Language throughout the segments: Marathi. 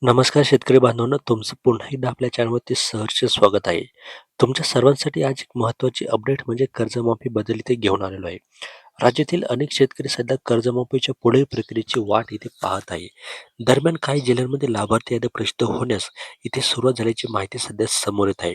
नमस्कार शेतकरी बांधवांनो, तुमचं पुन्हा एकदा आपल्या चॅनलवरती सहर्ष स्वागत आहे. तुमच्या सर्वांसाठी आज एक महत्त्वाची अपडेट म्हणजे कर्जमाफी बद्दल इथे घेऊन आलेलो आहे. राज्यातील अनेक शेतकरी सध्या कर्जमाफीच्या पुढील प्रक्रियेची वाट इथे पाहत आहे. दरम्यान काही जिल्ह्यांमध्ये लाभार्थी यादी प्रसिद्ध होण्यास इथे सुरुवात झाल्याची माहिती सध्या समोर येत आहे.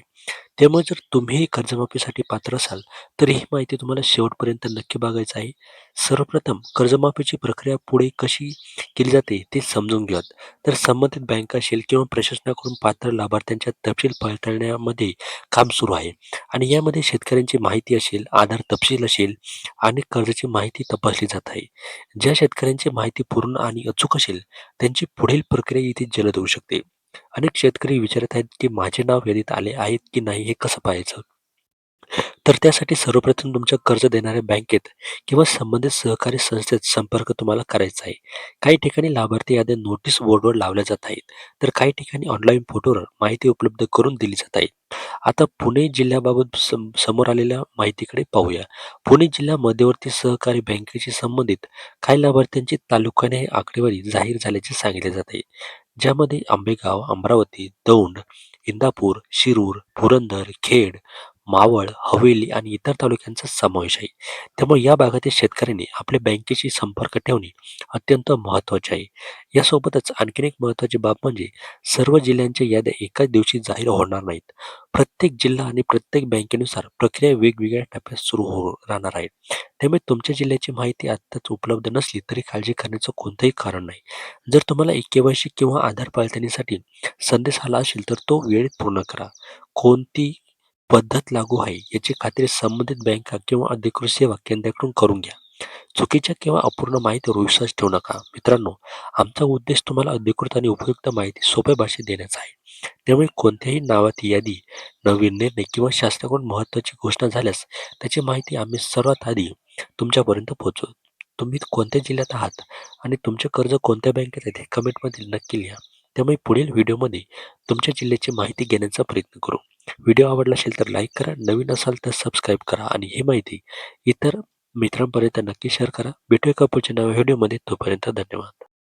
त्यामुळे जर तुम्ही कर्जमाफीसाठी पात्र असाल, तर ही माहिती तुम्हाला शेवटपर्यंत नक्की बघायचं आहे. सर्वप्रथम कर्जमाफीची प्रक्रिया पुढे कशी केली जाते ते समजून घेऊयात. तर संबंधित बँक असेल किंवा प्रशासनाकडून पात्र लाभार्थ्यांच्या तपशील पडताळण्यामध्ये काम सुरू आहे आणि यामध्ये शेतकऱ्यांची माहिती असेल, आधार तपशील असेल आणि कर्जाची माहिती तपासली जात आहे. ज्या शेतकऱ्यांची माहिती पूर्ण आणि अचूक असेल, त्यांची पुढील प्रक्रिया इथे जलद होऊ शकते. अनेक शेतकरी विचारत आहेत की माझे नाव यादीत आले आहेत की नाही हे कसं पाहायचं? तर त्यासाठी सर्वप्रथम तुमच्या कर्ज देणाऱ्या बँकेत किंवा संबंधित सहकारी संस्थेत संपर्क तुम्हाला करायचा आहे. काही ठिकाणी लाभार्थी याद्या नोटीस बोर्डवर लावल्या जात आहेत, तर काही ठिकाणी ऑनलाईन फोटोवर माहिती उपलब्ध करून दिली जात आहे. आता पुणे जिल्ह्याबाबत समोर आलेल्या माहितीकडे पाहूया. पुणे जिल्हा मध्यवर्ती सहकारी बँकेशी संबंधित काही लाभार्थ्यांची तालुक्याने आकडेवारी जाहीर झाल्याचे सांगितले जाते. ज्यामध्ये आंबेगाव, अमरावती, दौंड, इंदापूर, शिरूर, पुरंदर, खेड, मावळ, हवेली आणि इतर तालुक्यांचा समावेश आहे. त्यामुळे या भागातील शेतकऱ्यांनी आपल्या बँकेशी संपर्क ठेवणे अत्यंत महत्त्वाचे आहे. यासोबतच आणखीन एक महत्त्वाची बाब म्हणजे सर्व जिल्ह्यांच्या याद्या एकाच दिवशी जाहीर होणार नाहीत. प्रत्येक जिल्हा आणि प्रत्येक बँकेनुसार प्रक्रिया वेगवेगळ्या टप्प्यात सुरू राहणार आहे. त्यामुळे तुमच्या जिल्ह्याची माहिती आत्ताच उपलब्ध नसली तरी काळजी करण्याचं कोणतंही कारण नाही. जर तुम्हाला के-वाय-सी किंवा आधार पडताळणीसाठी संदेश आला असेल तर तो वेळेत पूर्ण करा. कोणती पद्धत लागू आहे याची खात्री संबंधित बँका किंवा अधिकृत सेवा केंद्राकडून करून घ्या. चुकीच्या किंवा अपूर्ण माहितीवर विश्वास ठेवू नका. मित्रांनो, आमचा उद्देश तुम्हाला अधिकृत आणि उपयुक्त माहिती सोप्या भाषेत देण्याचा आहे. त्यामुळे कोणत्याही नावाची यादी, नवीन निर्णय किंवा शासनाकडून महत्त्वाची घोषणा झाल्यास त्याची माहिती आम्ही सर्वात आधी तुमच्यापर्यंत पोहोचवू. तुम्ही कोणत्या जिल्ह्यात आहात आणि तुमचे कर्ज कोणत्या बँकेत आहे हे कमेंटमध्ये नक्की लिहा. त्यामुळे पुढील व्हिडिओमध्ये तुमच्या जिल्ह्याची माहिती घेण्याचा प्रयत्न करू. व्हिडिओ आवडला असेल तर लाईक करा, नवीन असाल तर सबस्क्राईब करा आणि ही माहिती इतर मित्रांपर्यंत नक्की शेअर करा. भेटूया एका पुढच्या नव्या व्हिडिओमध्ये. तोपर्यंत धन्यवाद.